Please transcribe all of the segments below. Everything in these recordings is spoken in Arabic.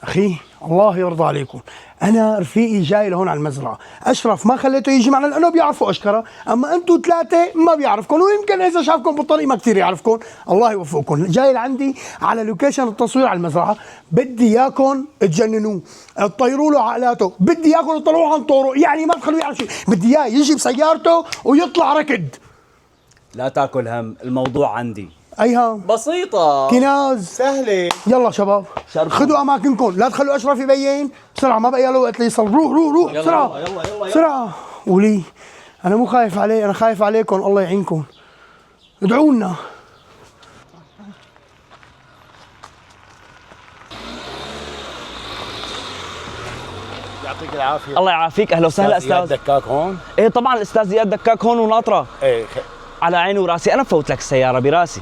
اخي الله يرضى عليكم، انا رفيقي جاي لهون على المزرعه، اشرف ما خليته يجي معنا لانه بيعرفوا اشكره، اما انتم ثلاثه ما بيعرفكم، ويمكن اذا شافكم بالطريق ما كثير يعرفكم. الله يوفقكم. جاي لعندي على لوكيشن التصوير على المزرعه، بدي اياكم تجننوه، تطيروا له عقلاته، بدي اياكم تطلعوه عن طوره، يعني ما تخلوه يعرف شيء، بدي اياه يجي بسيارته ويطلع ركض. لا تاكل هم، الموضوع عندي. ايهام بسيطة كناز سهلة. يلا شباب خذوا اماكنكم، لا تخلوا اشرف يبين بسرعه، ما بقى له وقت ليصل. روح بسرعه يلا بسرعه. ولي انا مو خايف عليه، انا خايف عليكم، الله يعينكم، ادعوا لنا. يعطيك العافية. الله يعافيك. اهلا وسهلا استاذ. دكاك هون؟ ايه طبعا الاستاذ زياد دكاك هون وناطره. ايه على عيني وراسي، انا بفوت لك السياره براسي.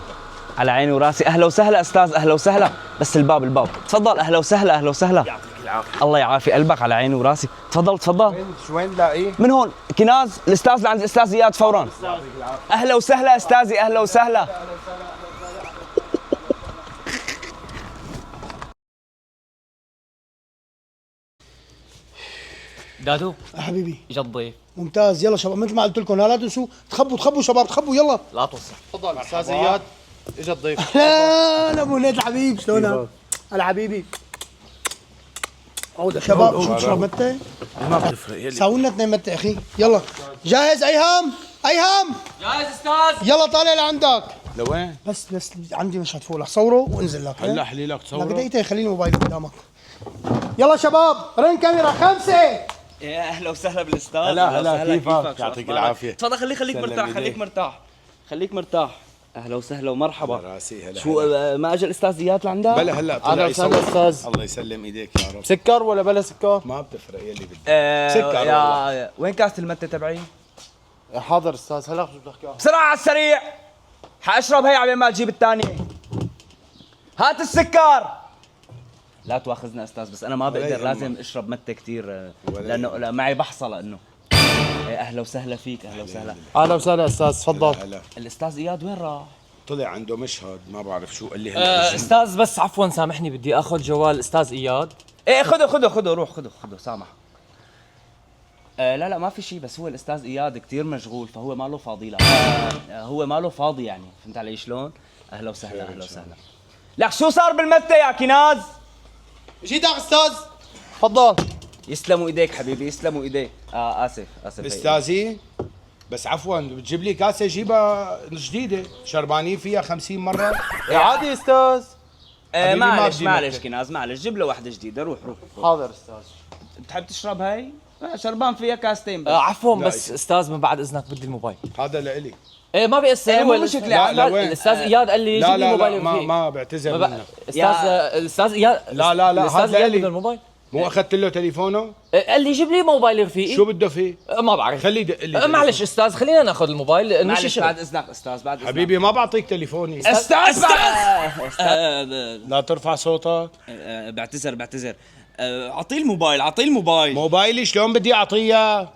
على عيني وراسي. اهلا وسهلا استاذ، اهلا وسهلا. بس الباب تفضل. اهلا وسهلا اهلا وسهلا. يعطيك العافية. الله يعافي قلبك. على عيني وراسي. تفضل. وين لاقيه؟ من هون كناز الاستاذ اللي عند الاستاذ زياد فورا. اهلا وسهلا استاذي، اهلا وسهلا. دادو حبيبي اجا الضيف. ممتاز. يلا شباب مثل ما قلت لكم، لا تنسوا تخبوا شباب، تخبوا يلا. لا توصل. تفضل استاذ زياد، اجا الضيف. لا ابو نيت الحبيب، شلونك؟ هلا حبيبي. شباب شو تشرب متى؟ ما بتفرق يلي. ساووا لنا 2 متى اخي. يلا جاهز ايهام؟ جاهز استاذ. يلا طالع لعندك. لوين؟ بس عندي مشهد فوق رح صوره وانزل لك. هلا احلي لك لك تصوره. دقيقتين خليني الموبايل قدامك. يلا شباب رن كاميرا 5. يا اهلا وسهلا بالاستاذ. هلا كيفك؟ يعطيك العافية. تفضل. خليك مرتاح، خليك مرتاح. اهلا وسهلا ومرحبا. راسي هلا. شو ما اجى الاستاذ زياد لعندك؟ بلا هلا طلع أهلا يصور. وسهلا أستاذ. الله يسلم ايديك يا رب. سكر ولا بلا سكر؟ ما بتفرق يلي بدك. سكر سكر يا وين كاسة المتة تبعي؟ حاضر استاذ، هلا بجيب لك اياها. بسرعة على السريع. حاشرب هي عبين ما تجيب الثانية. هات السكر. لا تواخذنا استاذ، بس انا ما بقدر، لازم اشرب متة كثير لانه معي بحصى لانه. اهلا وسهلا فيك، اهلا وسهلا. اهلا وسهلا استاذ، تفضل. هلا. الاستاذ اياد وين راح؟ طلع عنده مشهد ما بعرف شو قال لي هلا. استاذ بس عفوا سامحني، بدي اخذ جوال استاذ اياد. ايه خذه روح خذه سامح. لا ما في شيء، بس هو الاستاذ اياد كثير مشغول، فهو ما له فاضي له. هو ما له فاضي يعني، فهمت علي شلون؟ اهلا وسهلا. لك شو صار بالمتة يا كناز؟ جيتك استاذ، تفضل. يسلموا ايديك حبيبي، يسلموا ايديك. اسف استاذي بس عفوا بتجيب لي كاسه جيبها جديده شربانين فيها 50 مره. عادي استاذ. حبيبي ما بدي معلش متة. كناز، معلش جيب له واحدة جديدة. روح حاضر استاذ. بتحب تشرب هاي؟ شربان فيها كاستين بس. عفوا لا بس استاذ من بعد اذنك بدي الموبايل. هذا لإلي. ايه ما بيأثر. إيه، مو هو مشكلة. لا وين؟ الاستاذ اياد قال لي يجيب لي موبايل ما بعتذر منك. الاستاذ اياد. لا الاستاذ هذا اياد لي. بده الموبايل. مو اخذت له تليفونه؟ قال لي جيب لي موبايل رفيقي. شو بده فيه؟ ما بعرف. خليه يدق لي. معلش استاذ، خلينا ناخذ الموبايل لانه معلش شيء بعد اذنك استاذ، بعد اذنك حبيبي ما بعطيك تليفوني. استاذ لا ترفع صوتك. بعتذر. اعطيه الموبايل. موبايلي شلون بدي اعطيه؟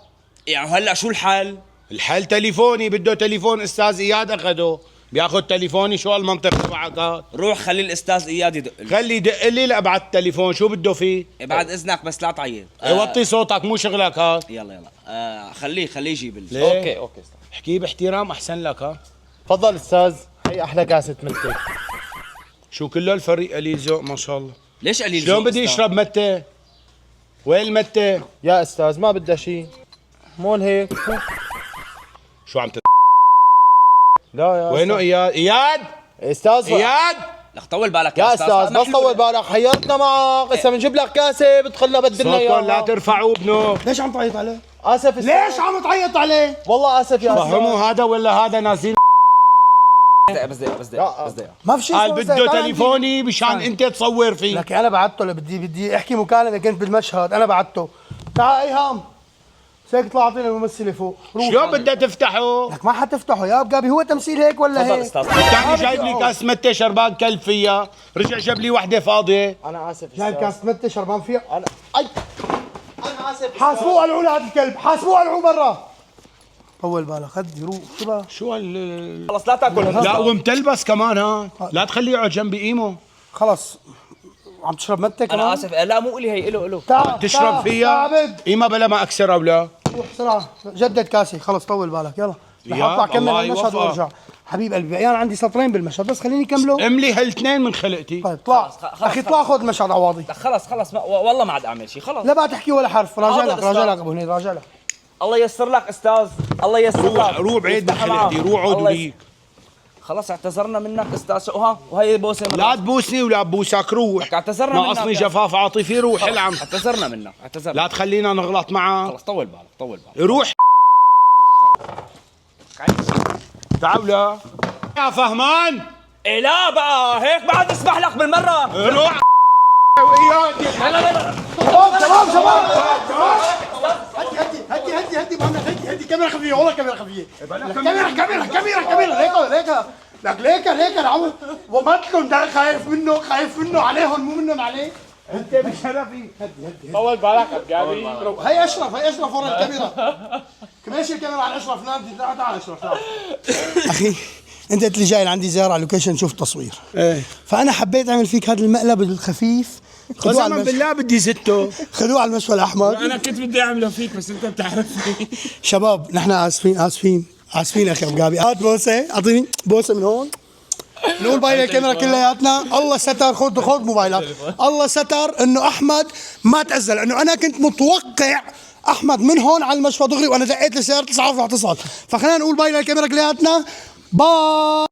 يعني هلا شو الحل؟ الحل تليفوني، بده تليفون استاذ اياد اخذه، بياخذ تليفوني. شو هالمنطق تبعك؟ روح خلي الاستاذ اياد يدق لي. خلي يدق لي لابعت التليفون. شو بده فيه؟ بعد اذنك بس لا تعيط. وطي صوتك مو شغلك ها. يلا خليه يجيب لي. ليه؟ اوكي استاذ. احكيه باحترام احسن لك ها. تفضل استاذ، هي احلى كاسه ملتي. شو كله الفريق قليل ذوق ما شاء الله. ليش قليل؟ شلون بدي يشرب متة؟ وين المتة؟ يا استاذ ما بدها شيء، مول هيك. شو عم لا يا وينه اياد؟ استاذ. اياد لك طول بالك يا استاذ بس طول بالك، حيرتنا معك هسه بنجيب لك كاسه بدخلنا بدلنا صوتكم لا اياها. ترفعوا ابنه. ليش عم تعيط عليه؟ اسف استاذ. ليش عم تعيط عليه؟ والله اسف يا فهموا استاذ. هذا ولا هذا نازلين. بس دقيقة. ما في شيء قال اسمه بده تعال تليفوني مشان انت تصور فيه. لك انا بعته بدي احكي مكالمه، كنت بالمشهد انا بعته. تعال ايهام هيك اطلع اعطينا الممثله فوق. روح. شلون بدها تفتحه؟ لك ما حتفتحه يا بقابي، هو تمثيل هيك ولا تفضل هيك؟ استاذ. الثاني جايب لي كاس متة شربان كلب فيها، رجع جاب لي وحده فاضيه. انا اسف جايب استاذ. كاس متة شربان فيها. انا انا اسف. حاسبوه قلعوا لهذا الكلب، حاسبوه قلعوه برا. طول بالك خدي روح. شو بقى؟ شو هال خلص لا تاكل. لا ومتلبس كمان ها، لا تخليه يقعد جنبي ايمو. خلص عم تشرب متى كمان؟ انا اسف، لا مو الي، هي له تعال تشرب فيها؟ عبد ايما بلا ما اكسرها ولا روح بسرعه جدد كاسه، خلص طول بالك يلا رح يا اطلع كمل الله المشهد يوفقك. وارجع. حبيب قلبي انا عندي سطرين بالمشهد بس خليني كمله. املي هالاثنين من خلقتي. طيب طلع خلص، اخي طلع خذ مشهد عواضي. خلص والله ما عاد اعمل شيء، خلص. لا بقى تحكي ولا حرف، راجع حاضر لك أستاذ. راجع لك ابو هنيد راجع لك. الله ييسر لك استاذ، الله ييسر لك. روح بعيد من يفتح معك. خلقتي، روح عود الله وليك. خلص اعتذرنا منك استاذ، شو ها وهي بوسه من لا راسك. تبوسني ولا ببوسك، روح. اعتذرنا منك ناقصني يا جفاف عاطفي، روح العم. اعتذرنا منك، اعتذرنا. لا تخلينا نغلط معك. خلص طول بالك روح. تعال يا فهمان. إيه لا بقى هيك بعد اسمح لك بالمره. روح وياك. شباب هدي محمد هدي كاميرا خفيه والله كاميرا خفيه. كاميرا ليك العمو ومثلهم ده خايف منه عليهم مو منهم عليه. انت بشرفي هدي طول بالك ابقابي. هي اشرف ورا الكاميرا. ماشي الكاميرا على اشرف. نادي تعال اشرف تعال. اخي انت قلت لي جاي عندي زياره على اللوكيشن شوف تصوير. ايه فانا حبيت اعمل فيك هذا المقلب الخفيف. قسما بالله بدي زته. خذوه على المشفى الاحمر. انا كنت بدي اعمله فيك بس انت بتعرفني. شباب نحن اسفين اخي ابو جابي. هات بوسه، اعطيني بوسه من هون. نقول باي الكاميرا كلياتنا. الله ستر، خذ موبايلك. الله ستر انه احمد ما تاذى، لانه انا كنت متوقع احمد من هون على المشفى دغري وانا دقيت السياره 9 رح تصل. فخلينا نقول باي للكاميرا كلياتنا. باي.